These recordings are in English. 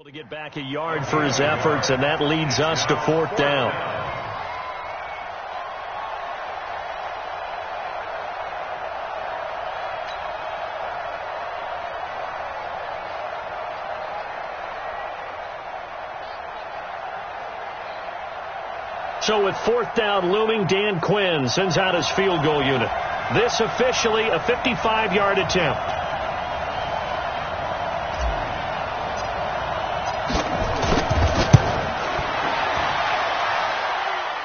To get back a yard for his efforts, and that leads us to fourth down. So with fourth down looming, Dan Quinn sends out his field goal unit. This officially a 55-yard attempt.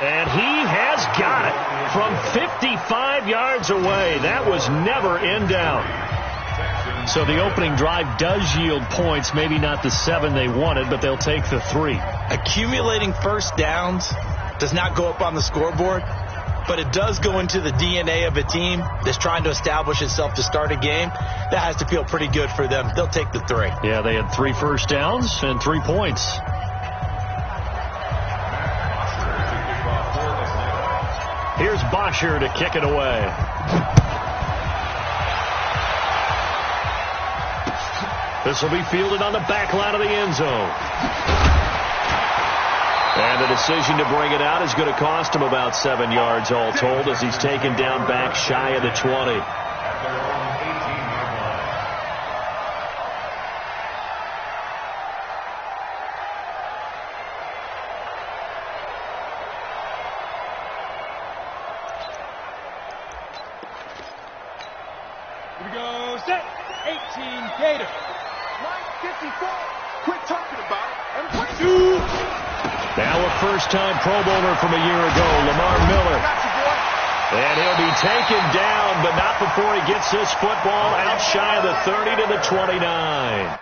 And he has got it from 55 yards away. That was never in doubt. So the opening drive does yield points, maybe not the 7 they wanted, but they'll take the 3. Accumulating first downs does not go up on the scoreboard, but it does go into the DNA of a team that's trying to establish itself to start a game. That has to feel pretty good for them. They'll take the 3. Yeah, they had 3 first downs and 3 points. Here's Bosher to kick it away. This will be fielded on the back line of the end zone. And the decision to bring it out is going to cost him about 7 yards all told as he's taken down back shy of the 20. Here we go, set, 18 Gators. Line 54, quit talking about it, and play. Now a first-time Pro Bowler from a year ago, Lamar Miller. And he'll be taken down, but not before he gets this football out shy of the 30 to the 29.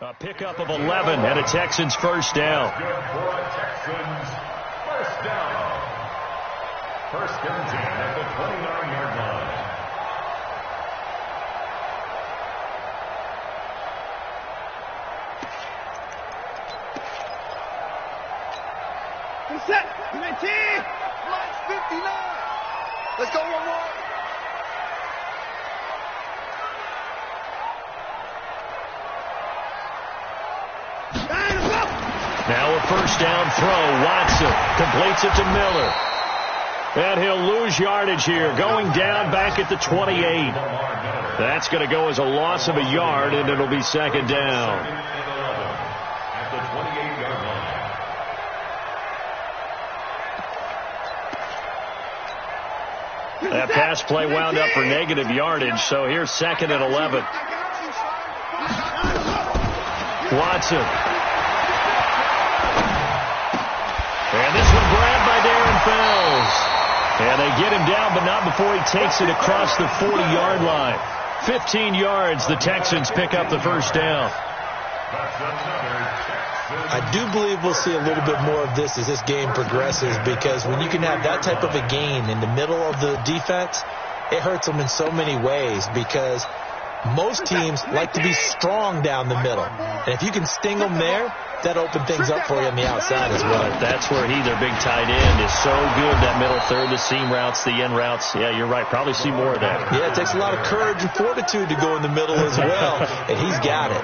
A pickup of 11 and a Texans first down. Texans first down. First and 10 at the 29-yard line. Set, 19, line 59. Let's go one more. Now a first down throw. Watson completes it to Miller. And he'll lose yardage here, going down back at the 28. That's going to go as a loss of a yard, and it'll be second down. At the 28-yard line. That pass play wound up for negative yardage, so here's second and 11. Watson. And this one grabbed by Darren Fells. And they get him down, but not before he takes it across the 40-yard line. 15 yards, the Texans pick up the first down. I do believe we'll see a little bit more of this as this game progresses, because when you can have that type of a gain in the middle of the defense, it hurts them in so many ways, because most teams like to be strong down the middle. And if you can sting them there, that opens things up for you on the outside as well. That's where their big tight end, is so good, that middle third, the seam routes, the end routes. Yeah, you're right. Probably see more of that. Yeah, it takes a lot of courage and fortitude to go in the middle as well, and he's got it.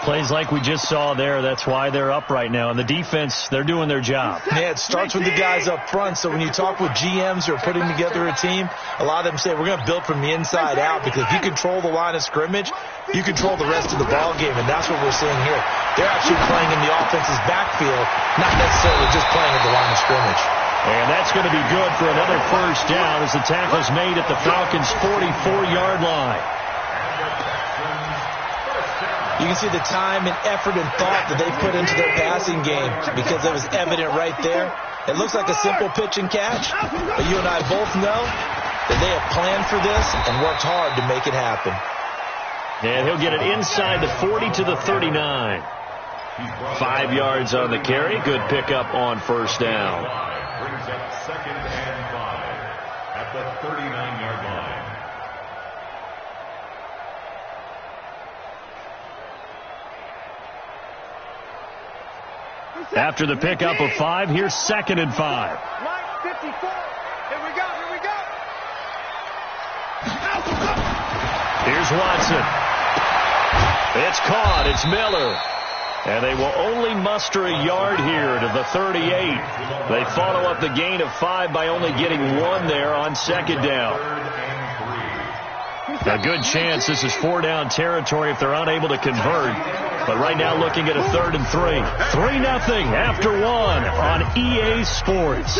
Plays like we just saw there, that's why they're up right now. And the defense, they're doing their job. Yeah, it starts with the guys up front. So when you talk with GMs who are putting together a team, a lot of them say we're going to build from the inside out, because if you control the line of scrimmage, you control the rest of the ball game, and that's what we're seeing here. They're actually playing in the offense's backfield, not necessarily just playing at the line of scrimmage. And that's going to be good for another first down as the tackle's made at the Falcons' 44-yard line. You can see the time and effort and thought that they put into their passing game, because it was evident right there. It looks like a simple pitch and catch, but you and I both know that they have planned for this and worked hard to make it happen. And he'll get it inside the 40 to the 39. 5 yards on the carry. Good pickup on first down. Brings up second 39-yard line. After the pickup of 5, here's 2nd and 5. Line 54. Here we go. Here's Watson. It's caught. It's Miller. And they will only muster a yard here to the 38. They follow up the gain of 5 by only getting 1 there on 2nd down. A good chance this is 4-down territory if they're unable to convert. But right now looking at a 3rd and 3. 3-0 after 1 on EA Sports.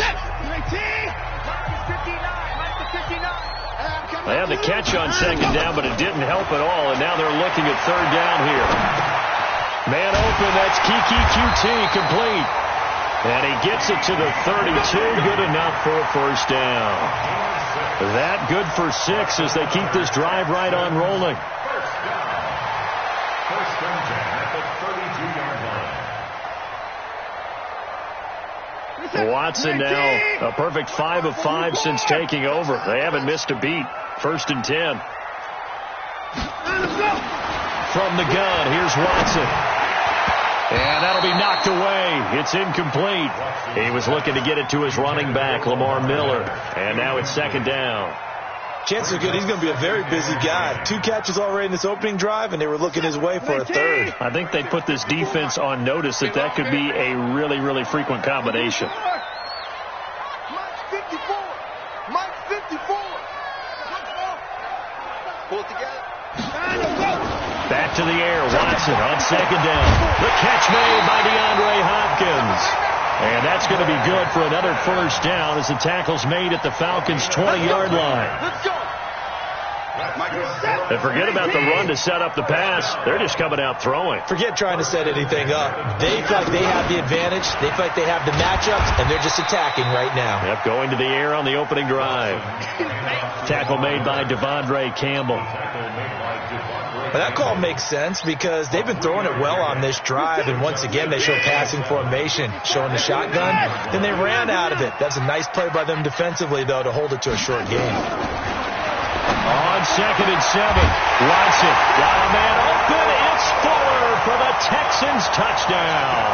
They had the catch on 2nd down, but it didn't help at all. And now they're looking at 3rd down here. Man open, that's Kiki QT complete. And he gets it to the 32. Good enough for a 1st down. That good for 6 as they keep this drive right on rolling. First and 10 at the 32-yard line. Watson now a perfect 5 of 5 since taking over. They haven't missed a beat. 1st and 10. From the gun, here's Watson. And that'll be knocked away. It's incomplete. He was looking to get it to his running back, Lamar Miller. And now it's 2nd down. Chances are good he's going to be a very busy guy. 2 catches already in this opening drive, and they were looking his way for a 3rd. I think they put this defense on notice that could be a really, really frequent combination. Mike 54. Pull it together. Back to the air. Watson on 2nd down. The catch made by DeAndre Hopkins. And that's going to be good for another 1st down as the tackle's made at the Falcons' 20-yard line. Let's go. And forget about the run to set up the pass. They're just coming out throwing. Forget trying to set anything up. They feel like they have the advantage. They feel like they have the matchups, and they're just attacking right now. Yep, going to the air on the opening drive. Tackle made by Devondre Campbell. But that call makes sense because they've been throwing it well on this drive, and once again they show passing formation, showing the shotgun. Then they ran out of it. That's a nice play by them defensively, though, to hold it to a short game. On 2nd and 7, Watson got a man open. It's Fuller for the Texans touchdown.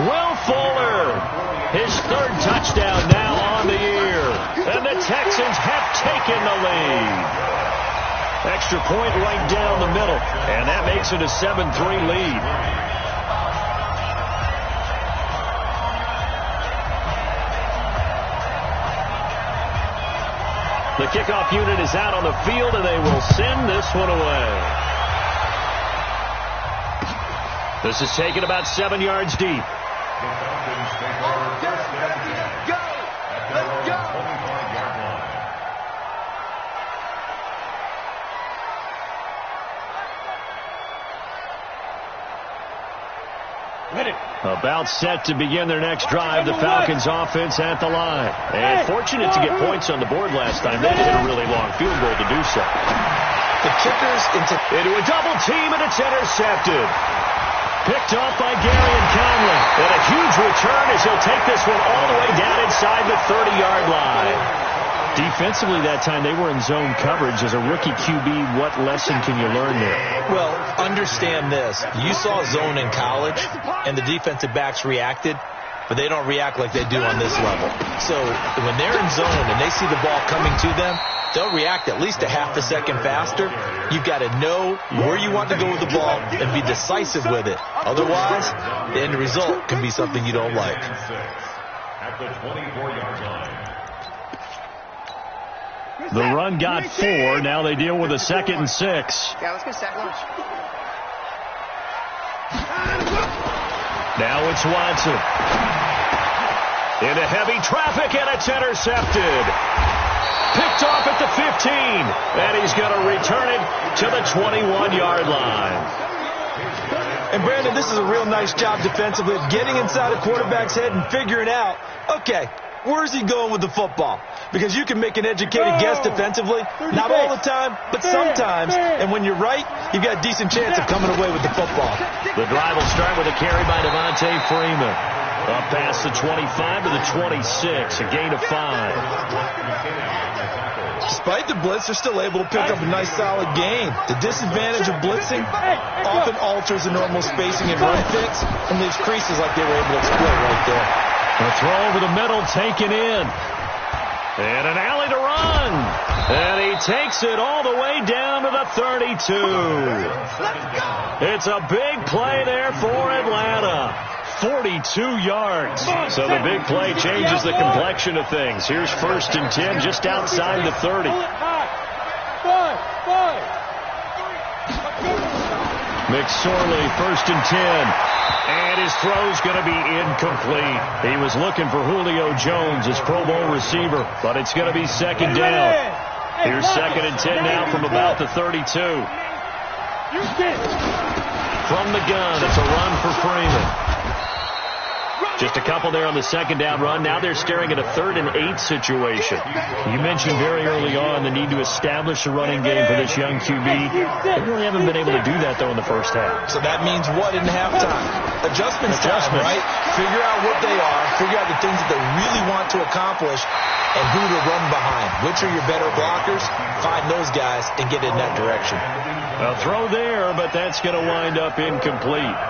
Will Fuller, his 3rd touchdown now on the year. And the Texans have taken the lead. Extra point right down the middle, and that makes it a 7-3 lead. The kickoff unit is out on the field, and they will send this one away. This is taken about 7 yards deep. About set to begin their next drive. The Falcons offense at the line. And fortunate to get points on the board last time. They hit a really long field goal to do so. The kickers into a double team, and it's intercepted. Picked off by Garyon Conley. And a huge return as he'll take this one all the way down inside the 30-yard line. Defensively that time, they were in zone coverage. As a rookie QB, what lesson can you learn there? Well, understand this. You saw zone in college, and the defensive backs reacted, but they don't react like they do on this level. So when they're in zone and they see the ball coming to them, they'll react at least a half a second faster. You've got to know where you want to go with the ball and be decisive with it. Otherwise, the end result can be something you don't like. At the 24-yard line. The run got 4. Now they deal with a 2nd and 6. Yeah, let's go sack lunch. Now it's Watson. Into heavy traffic, and it's intercepted. Picked off at the 15. And he's going to return it to the 21-yard line. And Brandon, this is a real nice job defensively of getting inside a quarterback's head and figuring out, okay, where's he going with the football? Because you can make an educated guess defensively. Not all the time, but sometimes. And when you're right, you've got a decent chance of coming away with the football. The drive will start with a carry by Devontae Freeman. Up past the 25 to the 26, a gain of 5. Despite the blitz, they're still able to pick up a nice solid gain. The disadvantage of blitzing often alters the normal spacing and run fits and leaves creases like they were able to exploit right there. A throw over the middle, taken in. And an alley to run. And he takes it all the way down to the 32. It's a big play there for Atlanta. 42 yards. So the big play changes the complexion of things. Here's 1st and 10 just outside the 30. McSorley, 1st and 10. And his throw's going to be incomplete. He was looking for Julio Jones, his Pro Bowl receiver, but it's going to be 2nd down. Here's 2nd and 10 now from about the 32. From the gun, it's a run for Freeman. Just a couple there on the 2nd down run. Now they're staring at a 3rd and 8 situation. You mentioned very early on the need to establish a running game for this young QB. They really haven't been able to do that, though, in the first half. So that means what in halftime? Adjustments time, right? Figure out what they are. Figure out the things that they really want to accomplish and who to run behind. Which are your better blockers? Find those guys and get in that direction. A throw there, but that's going to wind up incomplete.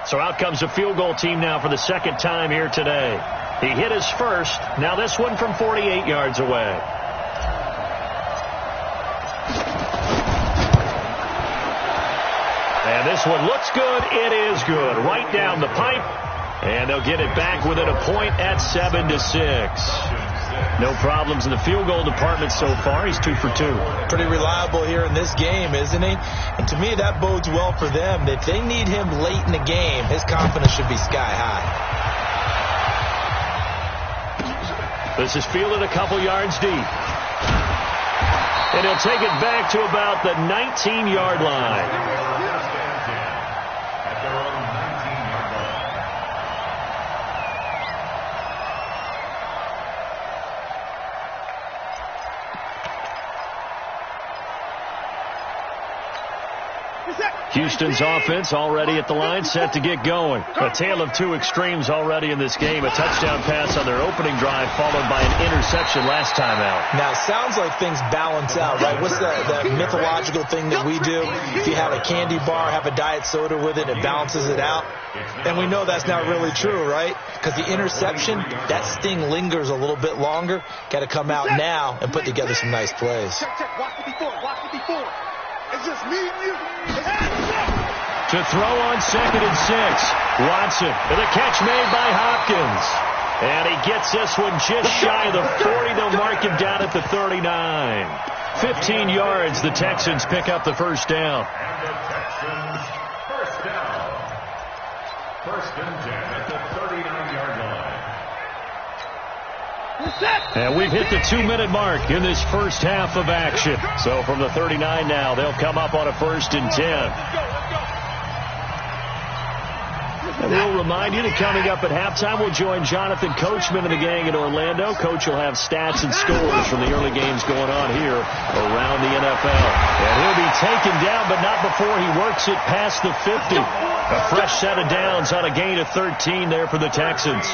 So out comes the field goal team now for the 2nd time here today. He hit his first. Now this one from 48 yards away. And this one looks good. It is good. Right down the pipe. And they'll get it back within a point at 7-6. No problems in the field goal department so far. He's 2 for 2. Pretty reliable here in this game, isn't he? And to me, that bodes well for them. If they need him late in the game, his confidence should be sky high. This is fielded a couple yards deep. And he'll take it back to about the 19-yard line. Houston's offense already at the line, set to get going. A tale of two extremes already in this game. A touchdown pass on their opening drive, followed by an interception last time out. Now, it sounds like things balance out, right? What's that mythological thing that we do? If you have a candy bar, have a diet soda with it, it balances it out. And we know that's not really true, right? Because the interception, that sting lingers a little bit longer. Got to come out now and put together some nice plays. Check. Watch 54. It's just me and you. To throw on 2nd and 6. Watson with a catch made by Hopkins. And he gets this one just shy of the 40. They'll mark him down at the 39. 15 yards. The Texans pick up the first down. And the Texans first down. 1st and 10 at the 39-yard line. And we've hit the 2-minute mark in this first half of action. So from the 39 now, they'll come up on a 1st and 10. And we'll remind you that coming up at halftime, we'll join Jonathan Coachman and the gang in Orlando. Coach will have stats and scores from the early games going on here around the NFL. And he'll be taken down, but not before he works it past the 50. A fresh set of downs on a gain of 13 there for the Texans.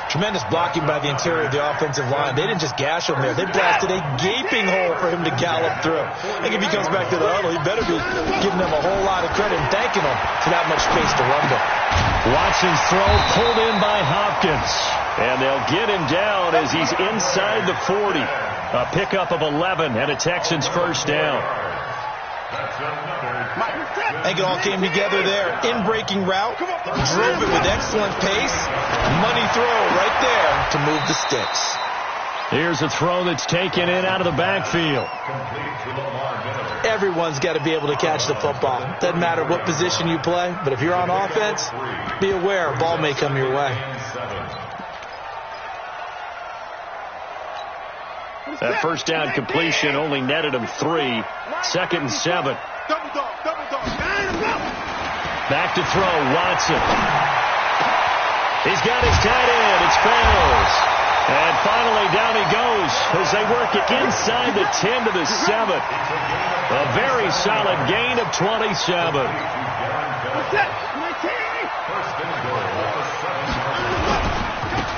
Tremendous blocking by the interior of the offensive line. They didn't just gash him there. They blasted a gaping hole for him to gallop through. I think if he comes back to the huddle, he better be giving them a whole lot of credit and thanking them for that much space to run to. Watson's throw pulled in by Hopkins. And they'll get him down as he's inside the 40. A pickup of 11 and a Texans first down. I think it all came together there. In-breaking route, drove it with excellent pace. Money throw right there to move the sticks. Here's a throw that's taken in out of the backfield. Everyone's got to be able to catch the football. Doesn't matter what position you play, but if you're on offense, be aware a ball may come your way. That first down completion only netted him 3. 2nd and 7. Double dog. Back to throw, Watson. He's got his tight end. It's Fells. And finally, down he goes as they work it inside the 10 to the 7. A very solid gain of 27.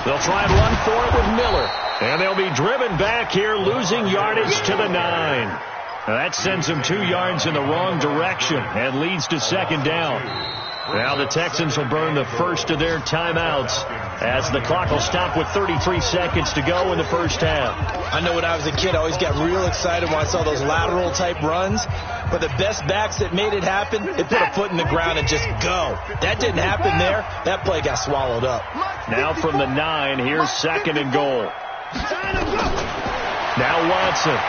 They'll try and run for it with Miller. And they'll be driven back here, losing yardage to the 9. Now that sends them 2 yards in the wrong direction and leads to second down. Now the Texans will burn the first of their timeouts as the clock will stop with 33 seconds to go in the first half. I know when I was a kid, I always got real excited when I saw those lateral type runs. But the best backs that made it happen, they put a foot in the ground and just go. That didn't happen there. That play got swallowed up. Now from the 9, here's second and goal. Now Watson.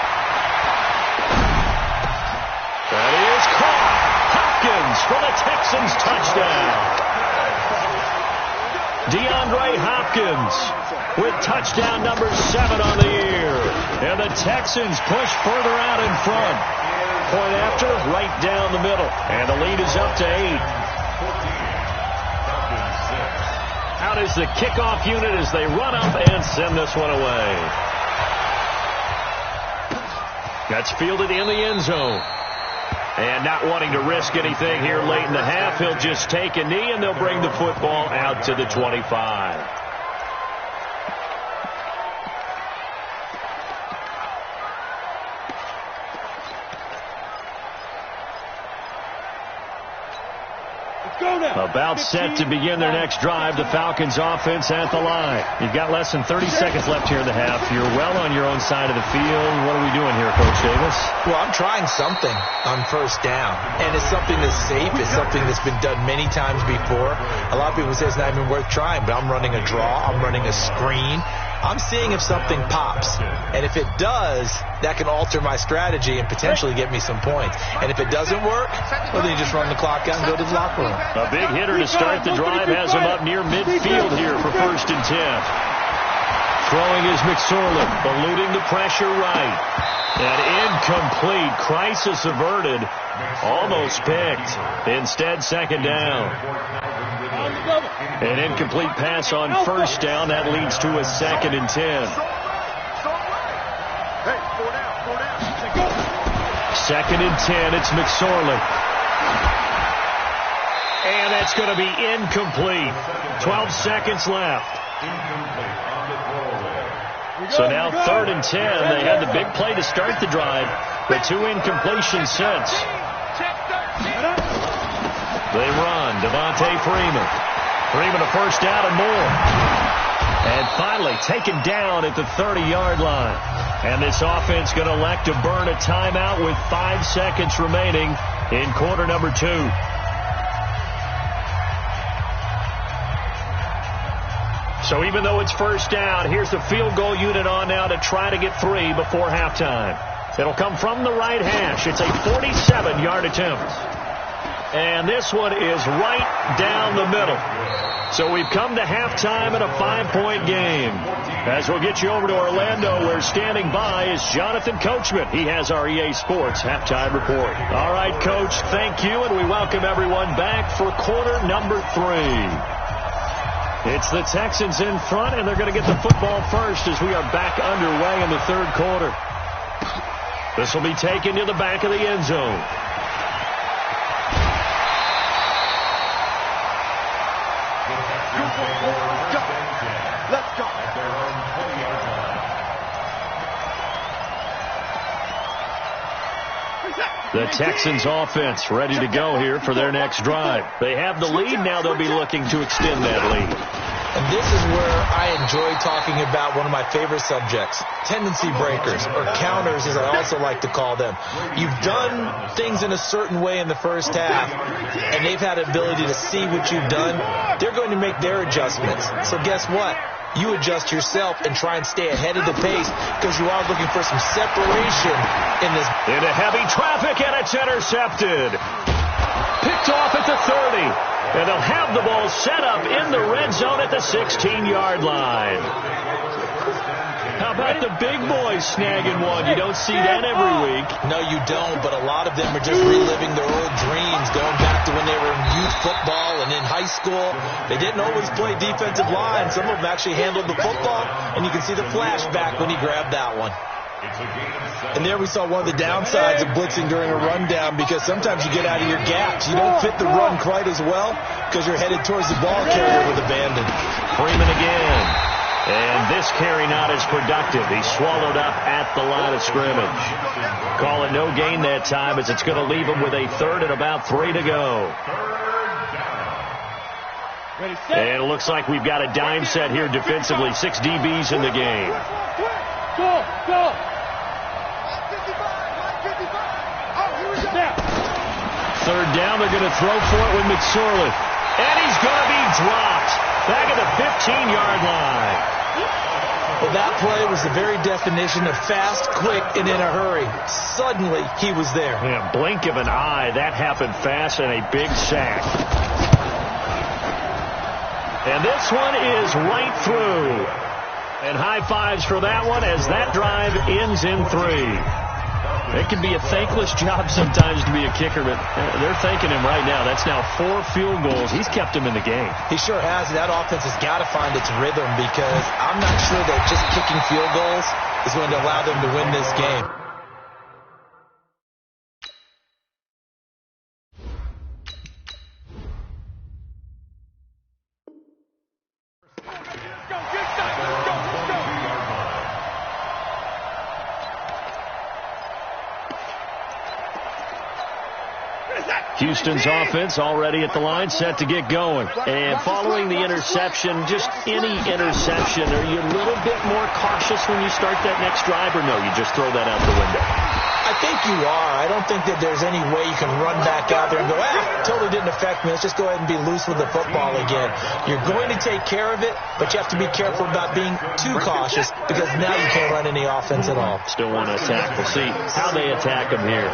That is caught. Hopkins for the Texans touchdown. DeAndre Hopkins with touchdown number 7 on the year. And the Texans push further out in front. Point after, right down the middle. And the lead is up to 8. Out is the kickoff unit as they run up and send this one away. That's fielded in the end zone. And not wanting to risk anything here late in the half, he'll just take a knee and they'll bring the football out to the 25. About set to begin their next drive, the Falcons offense at the line. You've got less than 30 seconds left here in the half. You're well on your own side of the field. What are we doing here, Coach Davis? Well, I'm trying something on first down. And it's something that's safe. It's something that's been done many times before. A lot of people say it's not even worth trying, but I'm running a draw. I'm running a screen. I'm seeing if something pops. And if it does, that can alter my strategy and potentially get me some points. And if it doesn't work, well, then you just run the clock out and go to the locker room. A big hitter to start the drive has him up near midfield here for 1st and 10. Throwing is McSorley, eluding the pressure right. And incomplete. Crisis averted. Almost picked. Instead, second down. An incomplete pass on first down. That leads to a 2nd and 10. 2nd and 10. It's McSorley. And that's going to be incomplete. 12 seconds left. So now 3rd and 10. They had the big play to start the drive, but 2 incompletions since. They run. Devontae Freeman. Freeman a first down and more. And finally taken down at the 30-yard line. And this offense going to elect to burn a timeout with 5 seconds remaining in quarter number 2. So even though it's first down, here's the field goal unit on now to try to get 3 before halftime. It'll come from the right hash. It's a 47-yard attempt. And this one is right down the middle. So we've come to halftime in a 5-point game. As we'll get you over to Orlando, where standing by is Jonathan Coachman. He has our EA Sports halftime report. All right, Coach, thank you, and we welcome everyone back for quarter number 3. It's the Texans in front, and they're going to get the football first as we are back underway in the 3rd quarter. This will be taken to the back of the end zone. Let's go. The Texans offense ready to go here for their next drive. They have the lead. Now they'll be looking to extend that lead. And this is where I enjoy talking about one of my favorite subjects, tendency breakers, or counters as I also like to call them. You've done things in a certain way in the first half, and they've had the ability to see what you've done. They're going to make their adjustments. So guess what? You adjust yourself and try and stay ahead of the pace because you are looking for some separation in this. Into heavy traffic, and it's intercepted. Picked off at the 30. And they'll have the ball set up in the red zone at the 16-yard line. How about the big boys snagging one? You don't see that every week. No, you don't, but a lot of them are just reliving their old dreams, going back to when they were in youth football and in high school. They didn't always play defensive line. Some of them actually handled the football, and you can see the flashback when he grabbed that one. And there we saw one of the downsides of blitzing during a rundown, because sometimes you get out of your gaps. You don't fit the run quite as well because you're headed towards the ball carrier with abandon. Freeman again. And this carry not as productive. He's swallowed up at the line of scrimmage. Call it no gain that time, as it's going to leave him with a third and about 3 to go. And it looks like we've got a dime set here defensively. 6 DBs in the game. Go! Third down, they're going to throw for it with McSorley. And he's going to be dropped back at the 15-yard line. Well, that play was the very definition of fast, quick, and in a hurry. Suddenly, he was there. Yeah, blink of an eye. That happened fast, and a big sack. And this one is right through. And high fives for that one, as that drive ends in 3. It can be a thankless job sometimes to be a kicker, but they're thanking him right now. That's now 4 field goals. He's kept him in the game. He sure has. That offense has got to find its rhythm, because I'm not sure that just kicking field goals is going to allow them to win this game. Houston's offense already at the line, set to get going. And following the interception, just any interception, are you a little bit more cautious when you start that next drive, or no, you just throw that out the window? I think you are. I don't think that there's any way you can run back out there and go, totally didn't affect me. Let's just go ahead and be loose with the football again. You're going to take care of it, but you have to be careful about being too cautious, because now you can't run any offense at all. Still want to attack. We'll see how they attack him here.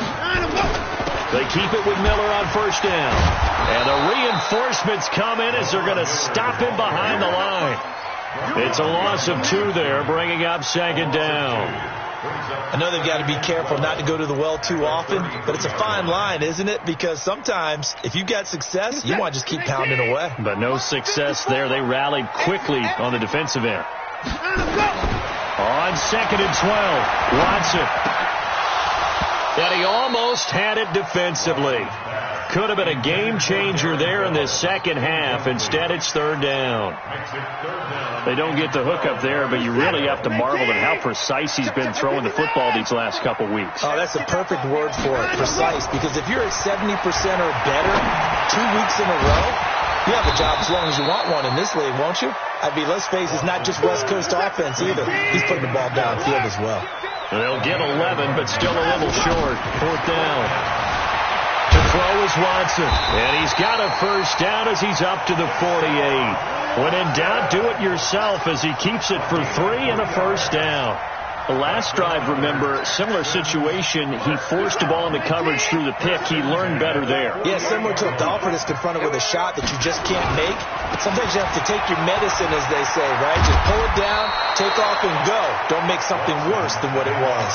They keep it with Miller on first down. And the reinforcements come in as they're going to stop him behind the line. It's a loss of 2 there, bringing up second down. I know they've got to be careful not to go to the well too often, but it's a fine line, isn't it? Because sometimes, if you've got success, you want to just keep pounding away. But no success there. They rallied quickly on the defensive end. On second and 12, Watson. And he almost had it defensively. Could have been a game changer there in this second half. Instead, it's third down. They don't get the hook up there, but you really have to marvel at how precise he's been throwing the football these last couple weeks. Oh, that's the perfect word for it, precise. Because if you're at 70% or better 2 weeks in a row, you have a job as long as you want one in this league, won't you? I mean, let's face it, it's not just West Coast offense either. He's putting the ball downfield as well. They'll get 11, but still a little short. Fourth down. To throw is Watson. And he's got a first down as he's up to the 48. When in doubt, do it yourself, as he keeps it for 3 and a first down. The last drive, remember, similar situation. He forced the ball in the coverage through the pick. He learned better there. Yeah, similar to a golfer that's confronted with a shot that you just can't make. Sometimes you have to take your medicine, as they say, right? Just pull it down, take off, and go. Don't make something worse than what it was.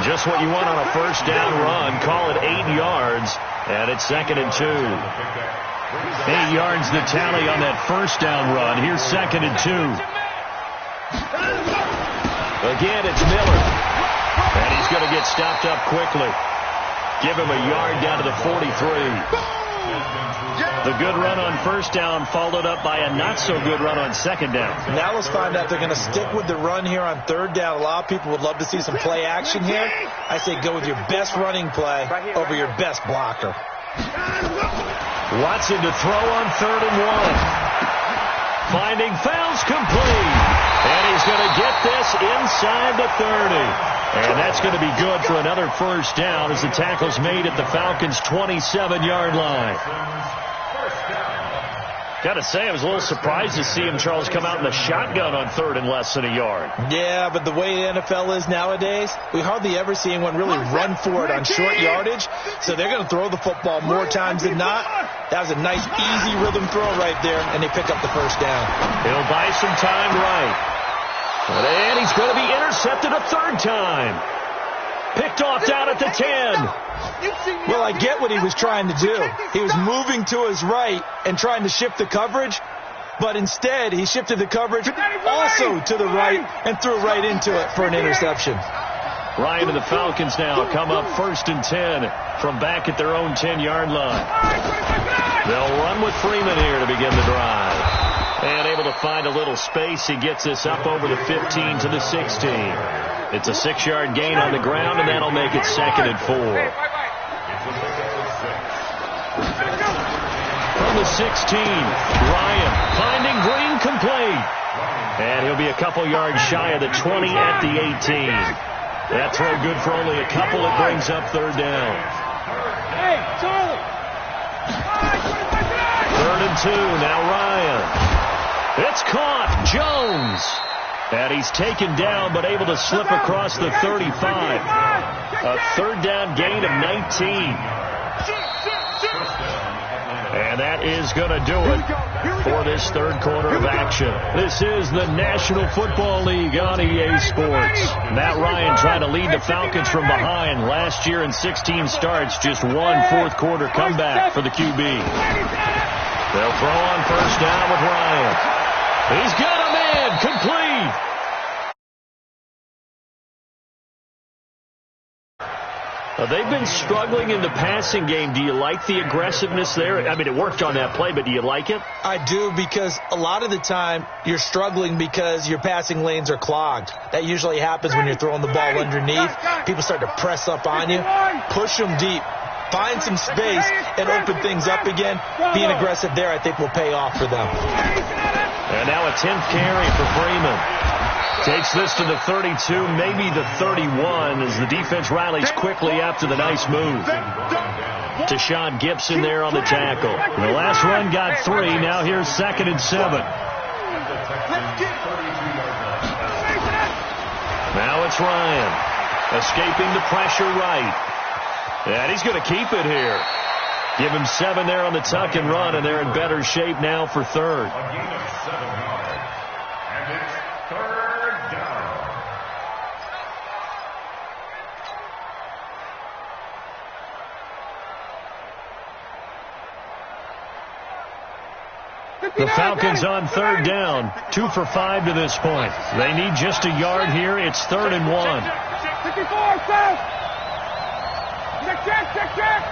Just what you want on a first down run. Call it 8 yards, and it's second and 2. 8 yards the tally on that first down run. Here's second and 2. Again, it's Miller. And he's going to get stopped up quickly. Give him a yard down to the 43. The good run on first down followed up by a not-so-good run on second down. Now let's find out if they're going to stick with the run here on third down. A lot of people would love to see some play action here. I say go with your best running play over your best blocker. Watson to throw on third and 1. Finding fouls complete. And he's going to get this inside the 30. And that's going to be good for another first down as the tackle's made at the Falcons' 27-yard line. Got to say, I was a little surprised to see him, Charles, come out in the shotgun on third and less than a yard. Yeah, but the way the NFL is nowadays, we hardly ever see anyone really run for it on short yardage. So they're going to throw the football more times than not. That was a nice, easy rhythm throw right there, and they pick up the first down. He'll buy some time right. And he's going to be intercepted a third time. Picked off down at the 10. Well, I get what he was trying to do. He was moving to his right and trying to shift the coverage, but instead he shifted the coverage also to the right and threw right into it for an interception. Ryan and the Falcons now come up 1st and 10 from back at their own 10-yard line. They'll run with Freeman here to begin the drive. And able to find a little space, he gets this up over the 15 to the 16. It's a 6-yard gain on the ground, and that'll make it 2nd and 4. From the 16, Ryan finding Green complete. And he'll be a couple yards shy of the 20 at the 18. That throw good for only a couple. It brings up 3rd down. Hey, Charlie! 3rd and 2, now Ryan. It's caught, Jones. And he's taken down but able to slip across the 35. A 3rd down gain of 19. And that is going to do it for this 3rd quarter of action. This is the National Football League on EA Sports. Matt Ryan trying to lead the Falcons from behind. Last year in 16 starts, just one 4th quarter comeback for the QB. They'll throw on 1st down with Ryan. He's got a man complete. They've been struggling in the passing game. Do you like the aggressiveness there? I mean, it worked on that play, but do you like it? I do, because a lot of the time you're struggling because your passing lanes are clogged. That usually happens when you're throwing the ball underneath. People start to press up on you. Push them deep. Find some space and open things up again. Being aggressive there, I think, will pay off for them. And now a 10th carry for Freeman. Takes this to the 32, maybe the 31, as the defense rallies quickly after the nice move. Tashawn Gibson there on the tackle. The last run got 3. Now here's 2nd and 7. Now it's Ryan. Escaping the pressure right. And he's going to keep it here. Give him 7 there on the tuck and run, and they're in better shape now for 3rd. A gain of 7 yards. And it's 3rd down. The Falcons on 3rd down. 2 for 5 to this point. They need just a yard here. It's 3rd and 1. 54, South! Check!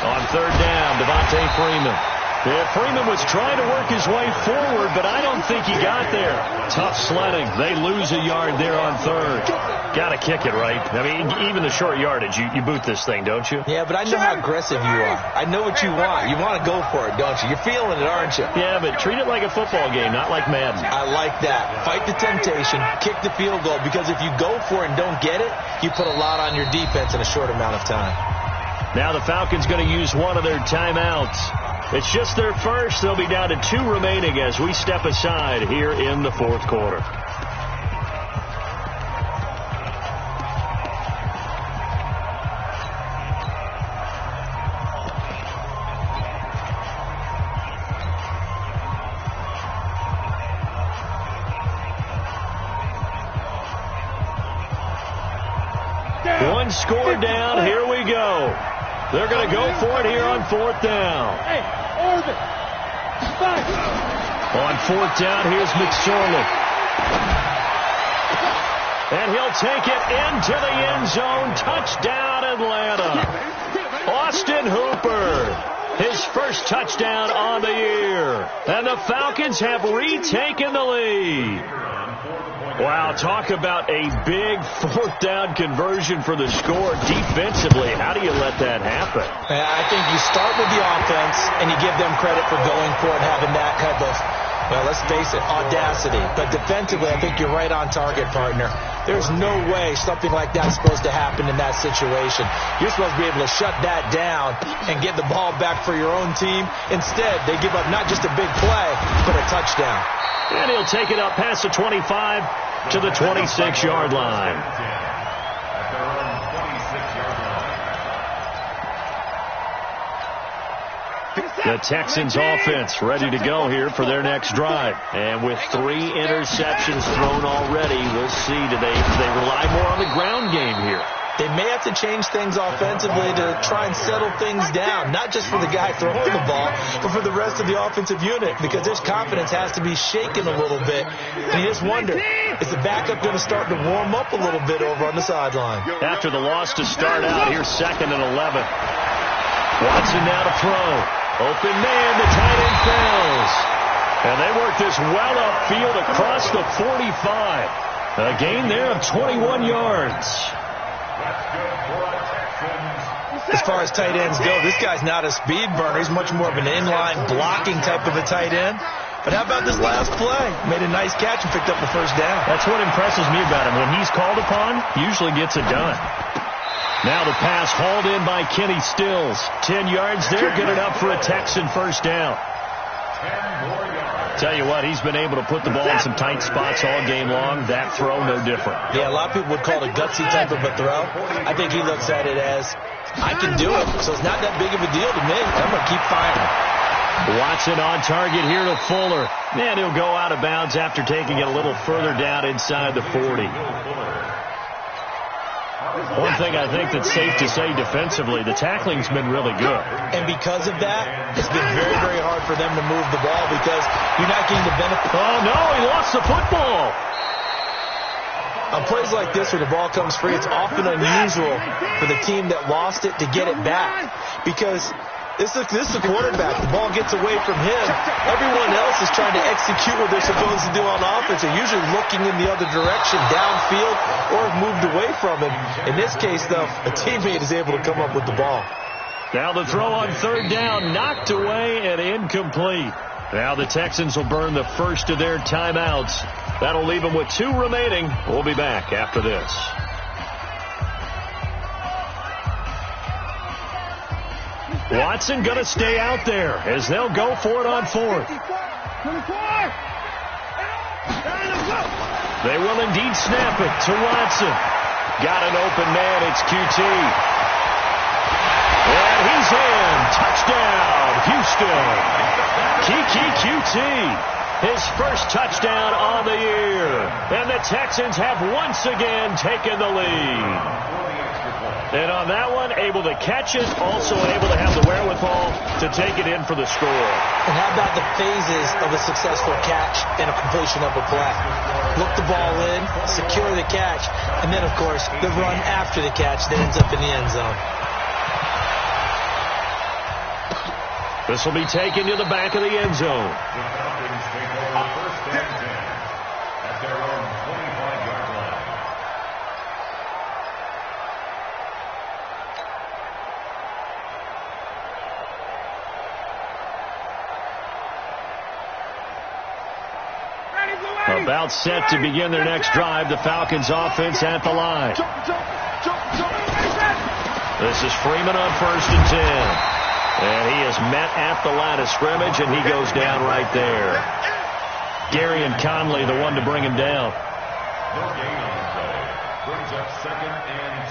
On 3rd down, Devontae Freeman. Yeah, Freeman was trying to work his way forward, but I don't think he got there. Tough sledding. They lose a yard there on 3rd. Got to kick it, right? I mean, even the short yardage, you boot this thing, don't you? Yeah, but I know how aggressive you are. I know what you want. You want to go for it, don't you? You're feeling it, aren't you? Yeah, but treat it like a football game, not like Madden. I like that. Fight the temptation. Kick the field goal, because if you go for it and don't get it, you put a lot on your defense in a short amount of time. Now the Falcons going to use one of their timeouts. It's just their first. They'll be down to 2 remaining as we step aside here in the 4th quarter. One score down. Here we go. They're going to go for it here on 4th down. Hey, Orbit! Back! On 4th down, here's McSorley. And he'll take it into the end zone. Touchdown, Atlanta. Austin Hooper. His first touchdown on the year. And the Falcons have retaken the lead. Wow, talk about a big 4th down conversion for the score defensively. How do you let that happen? I think you start with the offense and you give them credit for going for it, having that type of, well, let's face it, audacity. But defensively, I think you're right on target, partner. There's no way something like that's supposed to happen in that situation. You're supposed to be able to shut that down and get the ball back for your own team. Instead, they give up not just a big play, but a touchdown. And he'll take it up past the 25 to the 26-yard line. At their own 26-yard line. The Texans offense ready to go here for their next drive. And with 3 interceptions thrown already, we'll see do they rely more on the ground game here. They may have to change things offensively to try and settle things down, not just for the guy throwing the ball, but for the rest of the offensive unit, because their confidence has to be shaken a little bit. And you just wonder, is the backup going to start to warm up a little bit over on the sideline? After the loss to start out, here's 2nd and 11. Watson now to throw. Open man, the tight end fails. And they work this well upfield across the 45. A gain there of 21 yards. As far as tight ends go, this guy's not a speed burner. He's much more of an inline blocking type of a tight end. But how about this last play? Made a nice catch and picked up the first down. That's what impresses me about him. When he's called upon, he usually gets it done. Now the pass hauled in by Kenny Stills. 10 yards there, good enough for a Texan first down. Tell you what, he's been able to put the ball in some tight spots all game long. That throw, no different. Yeah, a lot of people would call it a gutsy type of a throw. I think he looks at it as, I can do it, so it's not that big of a deal to me. I'm going to keep firing. Watson on target here to Fuller. And he'll go out of bounds after taking it a little further down inside the 40. One thing I think that's safe to say defensively, the tackling's been really good. And because of that, it's been very, very hard for them to move the ball because you're not getting the benefit. Oh, no, he lost the football. On plays like this where the ball comes free, it's often unusual for the team that lost it to get it back because this is the quarterback. The ball gets away from him. Everyone else is trying to execute what they're supposed to do on offense. They're usually looking in the other direction, downfield, or have moved away from him. In this case, though, a teammate is able to come up with the ball. Now the throw on 3rd down, knocked away and incomplete. Now the Texans will burn the first of their timeouts. That'll leave them with 2 remaining. We'll be back after this. Watson going to stay out there as they'll go for it on 4th. They will indeed snap it to Watson. Got an open man. It's QT. And he's in. Touchdown, Houston. Kiki QT. His first touchdown on the year. And the Texans have once again taken the lead. And on that one, able to catch it, also able to have the wherewithal to take it in for the score. And how about the phases of a successful catch and a completion of a play? Look the ball in, secure the catch, and then, of course, the run after the catch that ends up in the end zone. This will be taken to the back of the end zone. About set to begin their next drive. The Falcons offense at the line. This is Freeman on 1st and 10. And he is met at the line of scrimmage, and he goes down right there. Gary and Conley, the one to bring him down. No gain on the play. Brings up 2nd and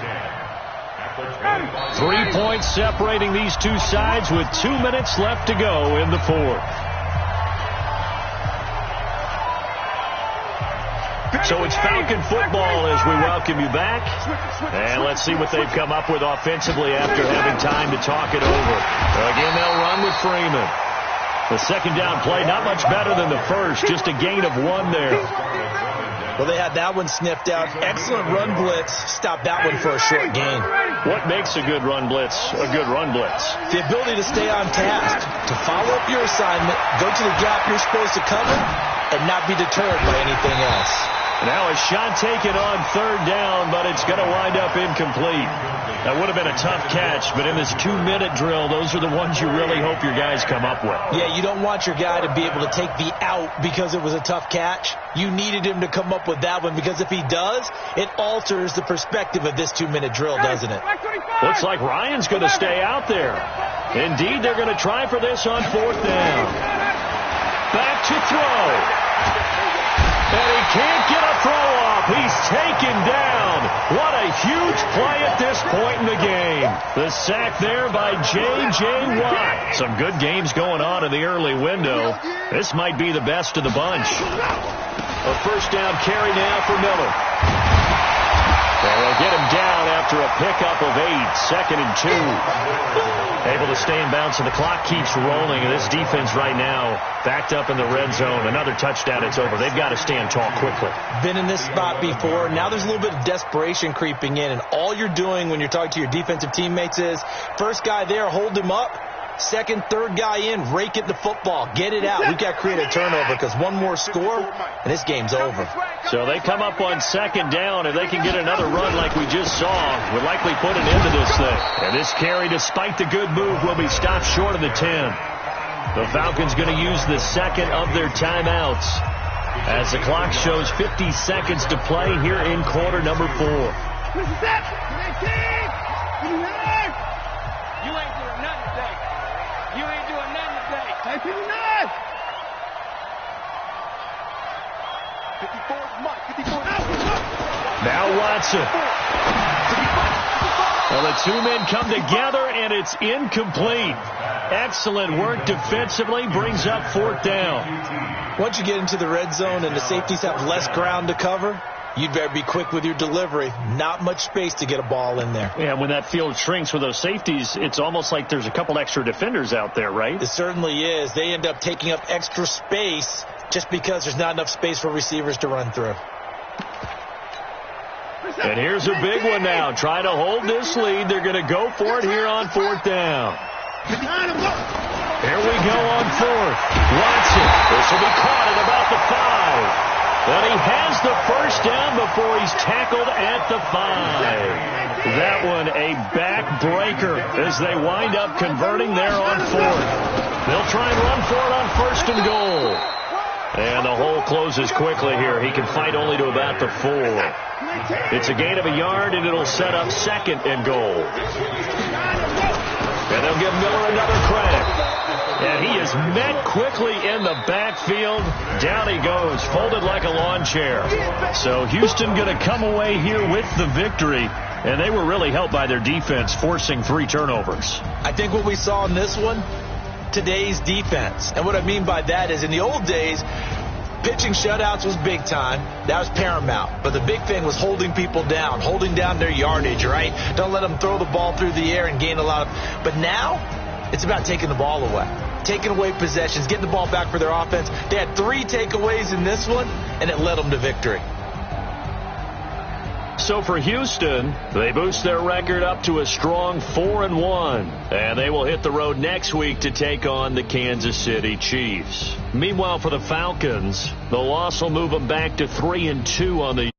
10. 3 points separating these two sides with 2 minutes left to go in the 4th. So it's Falcon football as we welcome you back. And let's see what they've come up with offensively after having time to talk it over. Again, they'll run with Freeman. The 2nd down play, not much better than the first, just a gain of 1 there. Well, they had that one sniffed out. Excellent run blitz. Stopped that one for a short gain. What makes a good run blitz a good run blitz? The ability to stay on task, to follow up your assignment, go to the gap you're supposed to cover, and not be deterred by anything else. Now a shot taken on 3rd down, but it's going to wind up incomplete. That would have been a tough catch, but in this 2-minute drill, those are the ones you really hope your guys come up with. Yeah, you don't want your guy to be able to take the out because it was a tough catch. You needed him to come up with that one because if he does, it alters the perspective of this 2-minute drill, doesn't it? Looks like Ryan's going to stay out there. Indeed, they're going to try for this on 4th down. Back to throw. And he can't get a throw off. He's taken down. What a huge play at this point in the game. The sack there by J.J. Watt. Some good games going on in the early window. This might be the best of the bunch. A first down carry now for Miller. And they'll get him down after a pickup of 8. 2nd and 2. Able to stay in bounds, and the clock keeps rolling. And this defense right now backed up in the red zone. Another touchdown, it's over. They've got to stand tall quickly. Been in this spot before. Now there's a little bit of desperation creeping in. And all you're doing when you're talking to your defensive teammates is, first guy there, hold him up. Second, third guy in, rake it the football. Get it out. We've got to create a turnover because one more score, and this game's over. So they come up on 2nd down. If they can get another run like we just saw, would likely put an end to this thing. And this carry, despite the good move, will be stopped short of the 10. The Falcons going to use the second of their timeouts as the clock shows 50 seconds to play here in quarter number 4. You ain't doing nothing today. You ain't doing nothing today. Take it enough. 54 Mike. 54. Now Watson. Well, the two men come together, and it's incomplete. Excellent work defensively. Brings up 4th down. Once you get into the red zone and the safeties have less ground to cover, you'd better be quick with your delivery. Not much space to get a ball in there. Yeah, when that field shrinks with those safeties, it's almost like there's a couple extra defenders out there, right? It certainly is. They end up taking up extra space just because there's not enough space for receivers to run through. And here's a big one now. Trying to hold this lead. They're going to go for it here on 4th down. Here we go on 4th. Watson. This will be caught at about the 5. But he has the first down before he's tackled at the 5. That one a backbreaker as they wind up converting there on 4th. They'll try and run for it on 1st and goal. And the hole closes quickly here. He can fight only to about the 4. It's a gain of a yard, and it'll set up 2nd and goal. And they'll give Miller another crack. And he is met quickly in the backfield. Down he goes, folded like a lawn chair. So Houston going to come away here with the victory. And they were really helped by their defense, forcing 3 turnovers. I think what we saw in this one, today's defense. And what I mean by that is in the old days, pitching shutouts was big time. That was paramount. But the big thing was holding people down, holding down their yardage, right? Don't let them throw the ball through the air and gain a lot of... But now, it's about taking the ball away. Taking away possessions, getting the ball back for their offense. They had 3 takeaways in this one, and it led them to victory. So for Houston, they boost their record up to a strong 4-1. And they will hit the road next week to take on the Kansas City Chiefs. Meanwhile, for the Falcons, the loss will move them back to 3-2 on the